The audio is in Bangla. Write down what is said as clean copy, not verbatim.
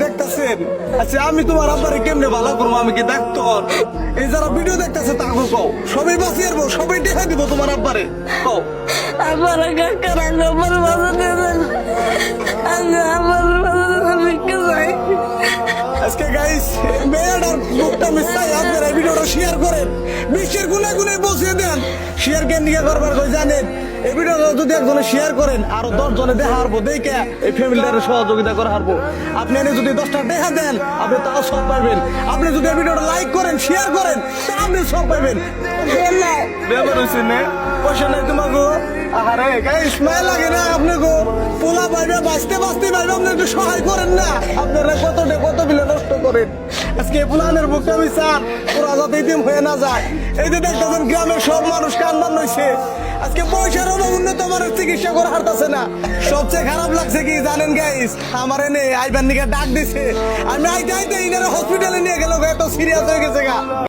দেখতেছেন আচ্ছা আমি তোমার আব্বারে কেমনে ভালো করবো? আমি কি ডাক্তার? এই যারা ভিডিও দেখতেছে তাকে কও সবাই বাঁচিয়ে আসবো, সবাই দেখা দিব তোমার আব্বারে। কও আমার আজকে গাইস মেয়েটার মুখটা মিশাই আপনারা ভিডিওটা শেয়ার করেন, বিশ্বের গুনে গুনে বসিয়ে দেন। শেয়ার কেন নিয়ে করবার কই জানেন? এই ভিডিওটা যদি একজনে শেয়ার করেন আরো 10 জনে দেখা হারবো, দেখে এই ফ্যামিলিটার সহযোগিতা করা হারবো। আপনি এনে যদি 10টা দেখা দেন আপনি তাও সব পাইবেন। আপনি যদি এই ভিডিওটা লাইক করেন শেয়ার করেন তা আপনি সব পাইবেন। ব্যাপার হয়েছে না, পয়সা নাই তোমাকে। আরে গাইস মায়া লাগে না আপনাকে? পোলা পাইবে বাঁচতে বাঁচতে পাইবে, আপনি একটু সহায় করেন না? আপনারা কত বিলে নষ্ট করেন। আজকে পুলানের বুকটা আমি চান ওরা যাতে ইতিম হয়ে না যায়। এই যে দেখতেছেন গ্রামের সব মানুষ কান্দান হয়েছে। আজকে পয়সার অভাব উন্নত মানের চিকিৎসা করা হারতেছে না। সবচেয়ে খারাপ লাগছে কি জানেন গাইস? আমার এনে আইবার নিকে ডাক দিছে, আমি আইতে ইনারা হসপিটালে নিয়ে গেল, এত সিরিয়াস হয়ে গেছে গা।